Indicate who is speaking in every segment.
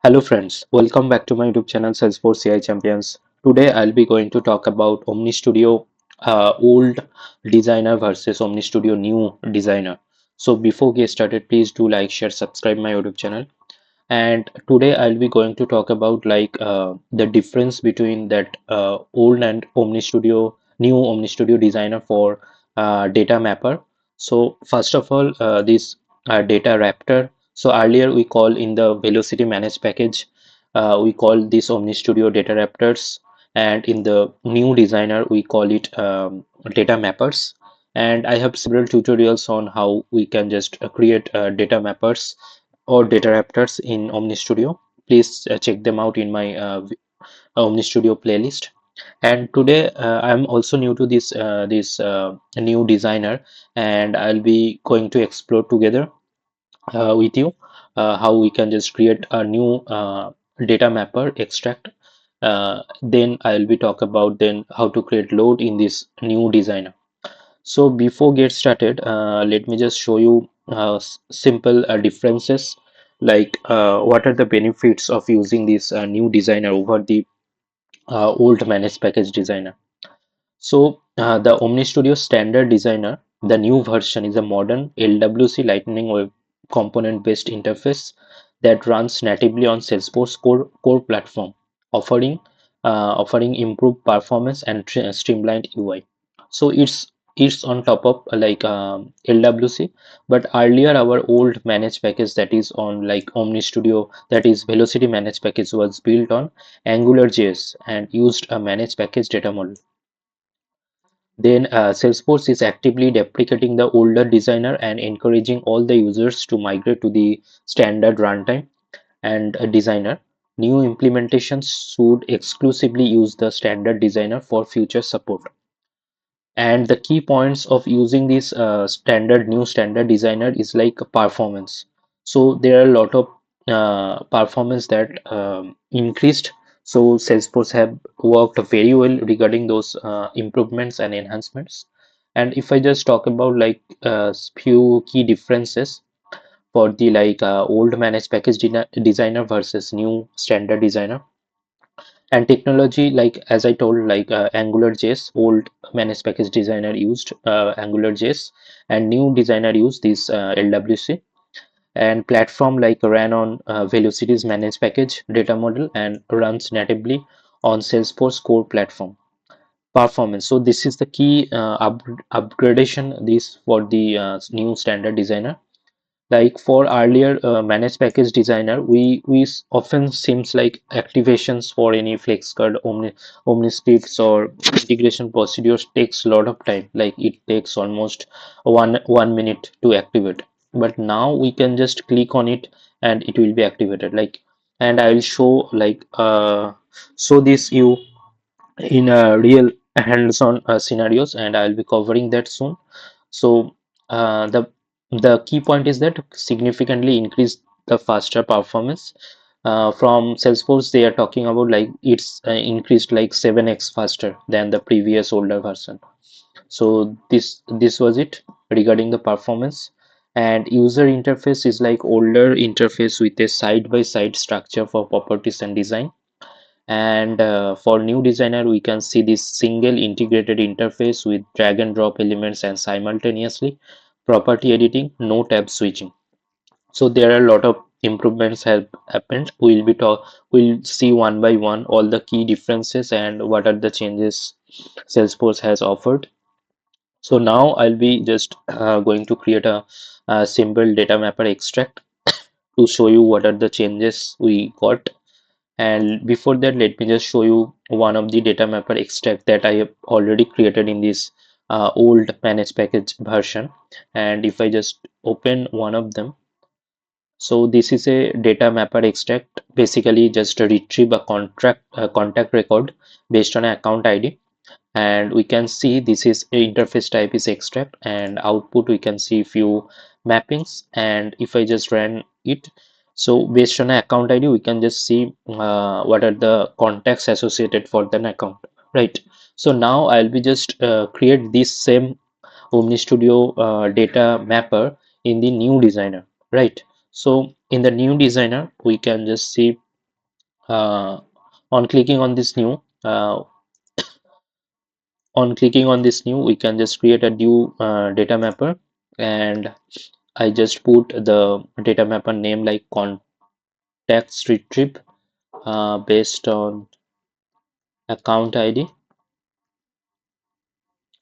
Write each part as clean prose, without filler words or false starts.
Speaker 1: Hello friends, welcome back to my YouTube channel Salesforce AI Champions. Today I'll be going to talk about OmniStudio old designer versus OmniStudio new designer. So before get started, please do like, share, subscribe my YouTube channel. And today I'll be going to talk about the difference between that old and new OmniStudio designer for DataMapper. So first of all, this DataRaptor. So earlier we call in the Vlocity Managed Package, we call this OmniStudio DataRaptors, and in the new designer we call it DataMappers. And I have several tutorials on how we can just create DataMappers or DataRaptors in OmniStudio. Please check them out in my OmniStudio playlist. And today I'm also new to this new designer, and I'll be going to explore together with you how we can just create a new data mapper extract. Then I'll be talk about then how to create load in this new designer. So before get started, let me just show you simple differences, like what are the benefits of using this new designer over the old managed package designer. So the OmniStudio Standard Designer, the new version, is a modern LWC Lightning Web component-based interface that runs natively on Salesforce core platform, offering offering improved performance and streamlined UI. So it's on top of LWC, but earlier our old managed package that is on like OmniStudio, that is Velocity managed package, was built on AngularJS and used a managed package data model. Then Salesforce is actively deprecating the older designer and encouraging all the users to migrate to the standard runtime and designer. New implementations should exclusively use the standard designer for future support. And the key points of using this new standard designer is like performance. So there are a lot of performance that increased. So Salesforce have worked very well regarding those improvements and enhancements. And if I just talk about few key differences for the old managed package designer versus new standard designer. And technology, like as I told, AngularJS, old managed package designer used AngularJS, and new designer used this LWC. And platform like ran on Velocity's managed package data model and runs natively on Salesforce core platform. Performance. So this is the key upgradation this for the new standard designer. Like for earlier managed package designer, often seems like activations for any FlexCard, OmniScripts or integration procedures takes a lot of time. Like it takes almost one minute to activate. But now we can just click on it and it will be activated. And I will show show this you in a real hands-on scenarios, and I'll be covering that soon. So the key point is that significantly increase the faster performance. From Salesforce, they are talking about like it's increased like 7x faster than the previous older version. So this was it regarding the performance. And user interface is like older interface with a side-by-side structure for properties and design. And for new designer, we can see this single integrated interface with drag and drop elements and simultaneously property editing, no tab switching. So there are a lot of improvements have happened. We'll see one by one all the key differences and what are the changes Salesforce has offered. So now I'll be just going to create a simple data mapper extract to show you what are the changes we got. And before that, let me just show you one of the data mapper extract that I have already created in this old managed package version. And if I just open one of them, so this is a data mapper extract, basically just retrieve a contact record based on an account ID. And we can see this is interface type is extract, and output we can see few mappings. And if I just run it, so based on account ID we can just see what are the contacts associated for the account, right? So now I'll be just create this same OmniStudio data mapper in the new designer, right? So in the new designer we can just see uh, on clicking on this new we can just create a new data mapper, and I just put the data mapper name like context retrieve based on account ID,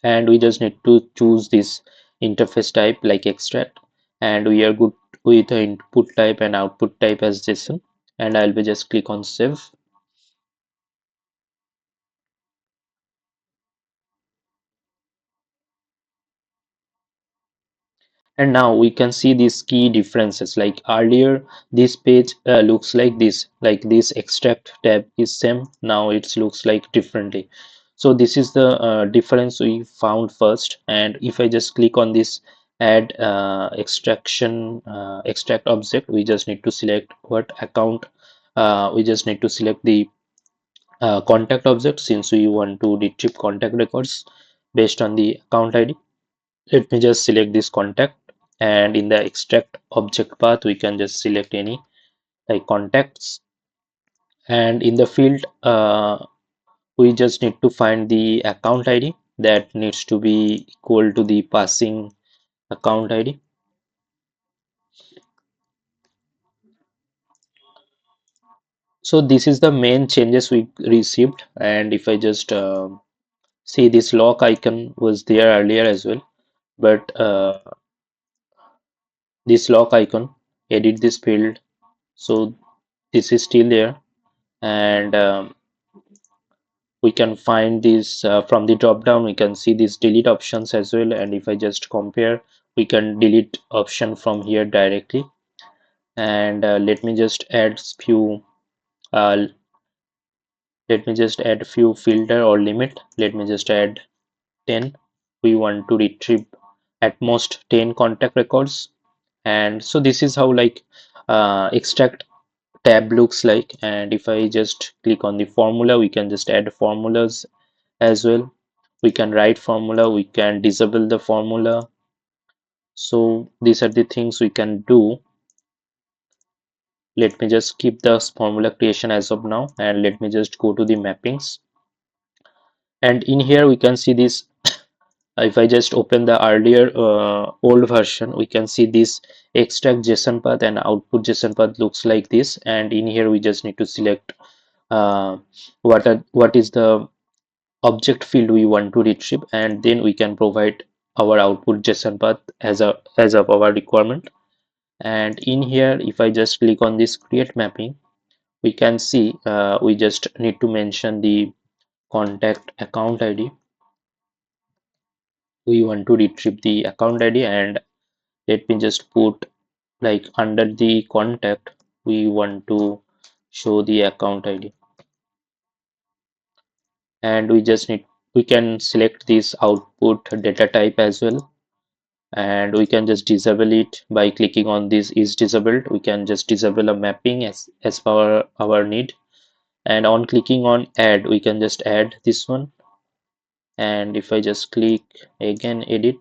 Speaker 1: and we just need to choose this interface type like extract, and we are good with the input type and output type as JSON, and I'll be just click on save. And now we can see these key differences. Like earlier this page looks like this extract tab is same, now it looks like differently. So this is the difference we found first. And if I just click on this add extract object, we just need to select what account, we just need to select the contact object, since we want to retrieve contact records based on the account ID. Let me just select this contact, and in the extract object path we can just select any like contacts, and in the field we just need to find the account ID that needs to be equal to the passing account ID. So this is the main changes we received. And if I just see, this lock icon was there earlier as well, but this lock icon, edit this field, so this is still there. And we can find this from the drop down, we can see these delete options as well. And if I just compare, we can delete option from here directly. And uh, let me just add few filter or limit. Let me just add 10. We want to retrieve at most 10 contact records. And so this is how like extract tab looks like. And if I just click on the formula, we can just add formulas as well. We can write formula, we can disable the formula. So these are the things we can do. Let me just keep the formula creation as of now, and let me just go to the mappings. And in here we can see this. If I just open the earlier old version, we can see this extract JSON path and output JSON path looks like this. And in here we just need to select uh, what is the object field we want to retrieve, and then we can provide our output JSON path as of our requirement. And in here, if I just click on this create mapping, we can see we just need to mention the contact account ID. We want to retrieve the account ID, and let me just put like under the contact we want to show the account ID. And we can select this output data type as well, and we can just disable it by clicking on this is disabled. We can just disable a mapping as per our need. And on clicking on add, we can just add this one. And if I just click again edit,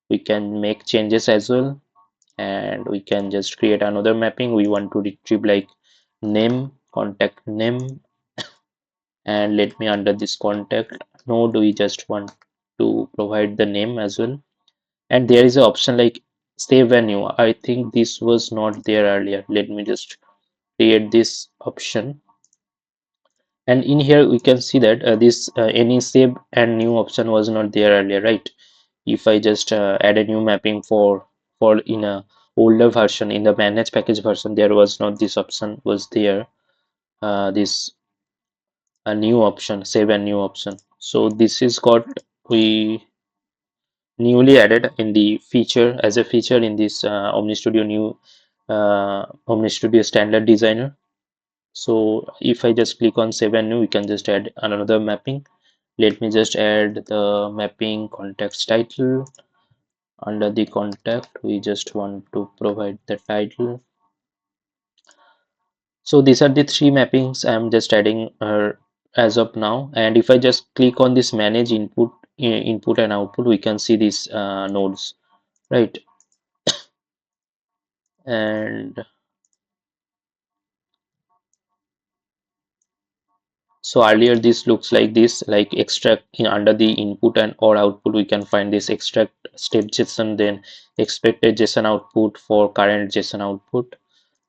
Speaker 1: we can make changes as well. And we can just create another mapping. We want to retrieve like name, contact name. And let me under this contact node, we just want to provide the name as well. And there is an option like save a new. I think this was not there earlier. Let me just create this option. And in here we can see that this any save and new option was not there earlier, right? If I just add a new mapping for in a older version, in the managed package version, there was not this option was there. This a new option, save and new option. So this is got we newly added in the feature as a feature in this OmniStudio Standard Designer. So if I just click on save and new, we can just add another mapping. Let me just add the mapping context title. Under the contact, we just want to provide the title. So these are the three mappings I'm just adding as of now. And if I just click on this manage input and output, we can see these nodes, right? And So earlier this looks like this, like extract in under the input and or output we can find this extract step JSON, then expected JSON output for current JSON output.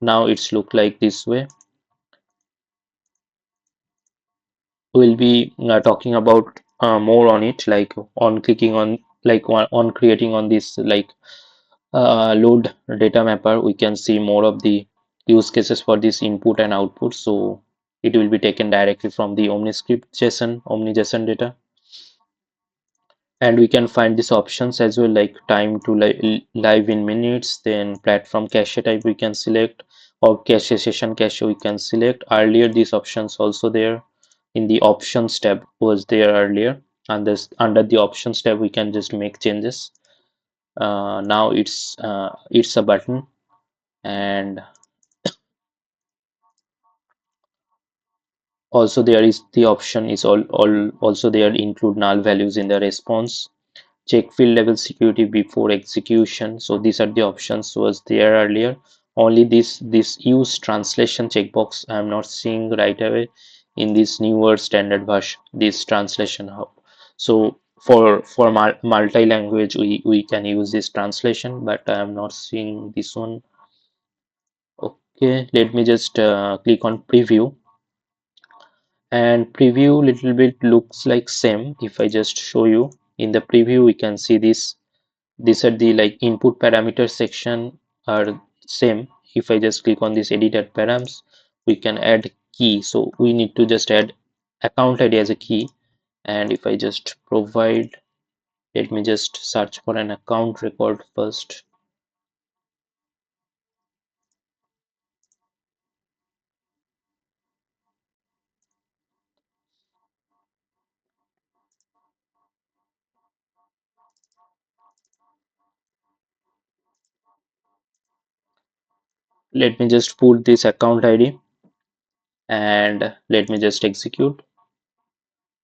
Speaker 1: Now it's look like this way. We'll be talking about more on it, like on clicking on like on creating on this like load data mapper, we can see more of the use cases for this input and output. So it will be taken directly from the OmniScript JSON, OmniJSON data, and we can find these options as well, like time to live in minutes, then platform cache type we can select, or cache session cache we can select. Earlier these options also there in the options tab was there earlier, and this under the options tab we can just make changes. Now it's a button, and also there is the option is all also there include null values in the response, check field level security before execution. So these are the options was there earlier. Only this use translation checkbox I am not seeing right away in this newer standard version, this translation hub. So for multi-language we can use this translation, but I am not seeing this one. Okay, let me just click on preview, and preview little bit looks like same. If I just show you in the preview, we can see this. These are the like input parameter section are same. If I just click on this edited params, we can add key. So we need to just add account ID as a key. And if I just provide, let me just search for an account record first. Let me just put this account ID and let me just execute.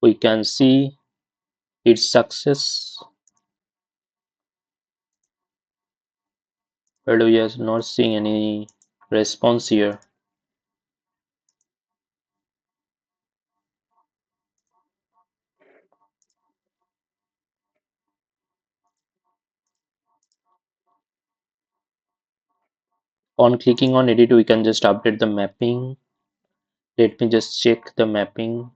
Speaker 1: We can see its success, but we are not seeing any response here. On clicking on edit, we can just update the mapping. Let me just check the mapping.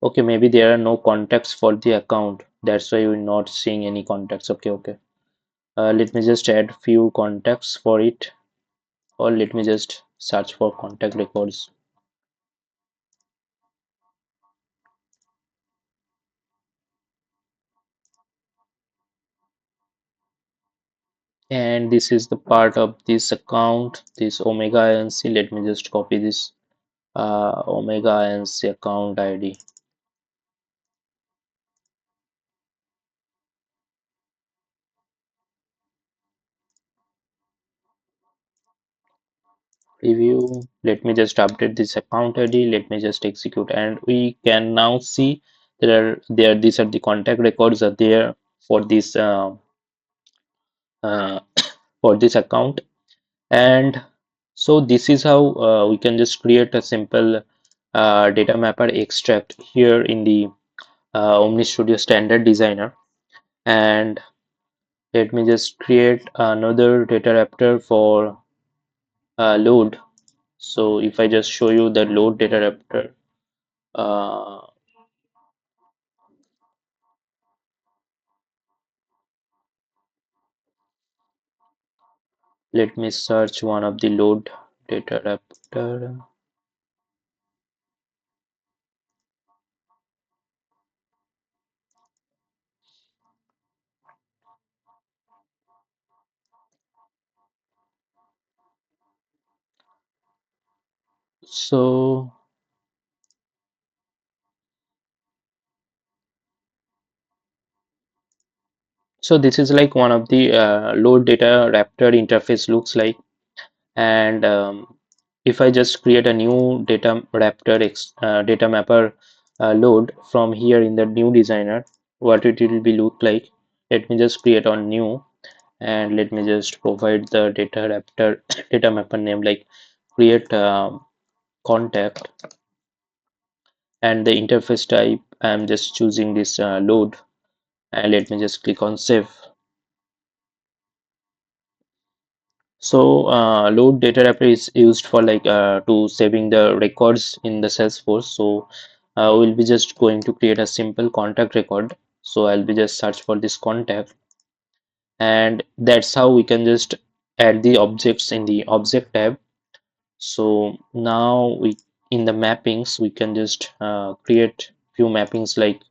Speaker 1: Okay, maybe there are no contacts for the account. That's why we're not seeing any contacts. Okay. Let me just add few contacts for it, or let me just search for contact records. And this is the part of this account, this Omega INC. Let me just copy this Omega INC account ID. Preview. Let me just update this account ID. Let me just execute, and we can now see there these are the contact records are there for this uh, for this account. And so this is how we can just create a simple DataMapper extract here in the OmniStudio Standard Designer. And let me just create another DataMapper for load. So if I just show you the load DataMapper, uh, let me search one of the load DataMapper. So this is like one of the load data raptor interface looks like. And if I just create a new data mapper load from here in the new designer, what it will be look like. Let me just create on new, and let me just provide the data raptor data mapper name like create contact, and the interface type I'm just choosing this load, and let me just click on save. So load data wrapper is used for like to saving the records in the Salesforce. So we'll be just going to create a simple contact record. So I'll be just search for this contact, and that's how we can just add the objects in the object tab. So now we, in the mappings, we can just create few mappings like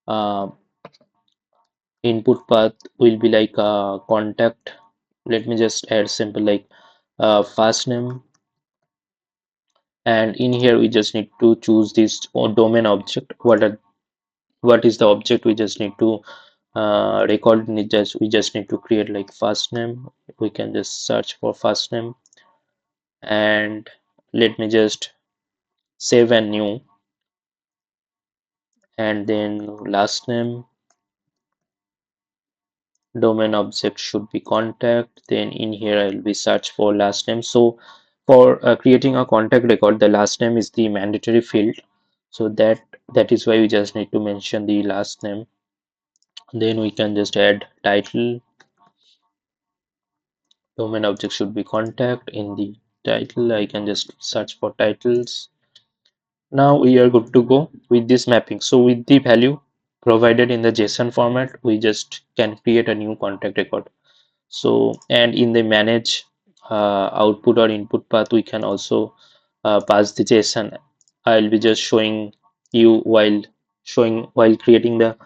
Speaker 1: uh, input path will be like contact. Let me just add simple like first name, and in here we just need to choose this domain object. What is the object we just need to record? We just need to create like first name. We can just search for first name, and let me just save a new, and then last name. Domain object should be contact. Then in here I'll be search for last name. So for creating a contact record, the last name is the mandatory field. So that is why we just need to mention the last name. Then we can just add title. Domain object should be contact. In the title I can just search for titles. Now we are good to go with this mapping. So with the value provided in the JSON format, we just can create a new contact record. So, and in the manage output or input path, we can also pass the JSON. I'll be just showing you while creating the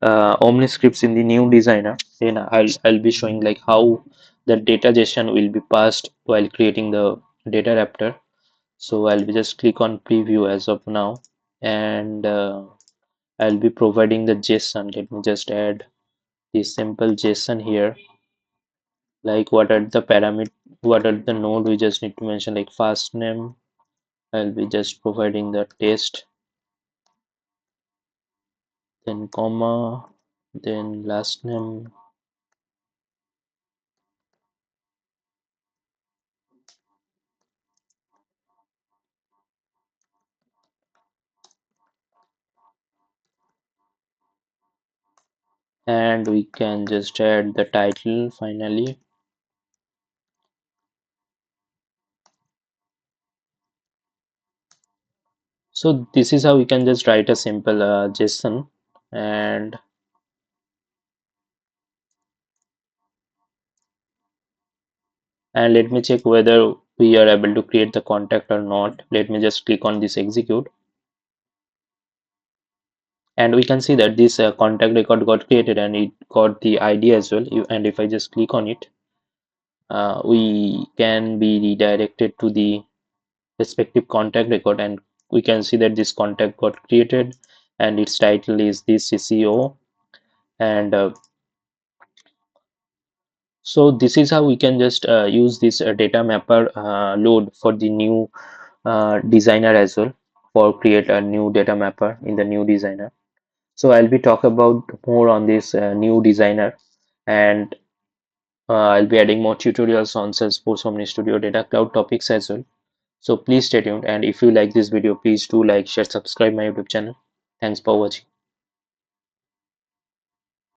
Speaker 1: OmniScripts in the new designer. Then I'll be showing like how the data JSON will be passed while creating the data raptor. So I'll be just click on preview as of now, and I'll be providing the JSON. Let me just add the simple JSON here. Like what are the parameter, what are the node we just need to mention, like first name. I'll be just providing the test, then comma, then last name, and we can just add the title finally. So this is how we can just write a simple JSON. And let me check whether we are able to create the contact or not. Let me just click on this execute, and we can see that this contact record got created and it got the ID as well. And if I just click on it, we can be redirected to the respective contact record, and we can see that this contact got created and its title is this CCO. And so this is how we can just use this DataMapper load for the new designer as well, for create a new DataMapper in the new designer. So I'll be talk about more on this new designer, and I'll be adding more tutorials on Salesforce OmniStudio Data Cloud topics as well. So please stay tuned, and if you like this video, please do like, share, subscribe my YouTube channel. Thanks for watching.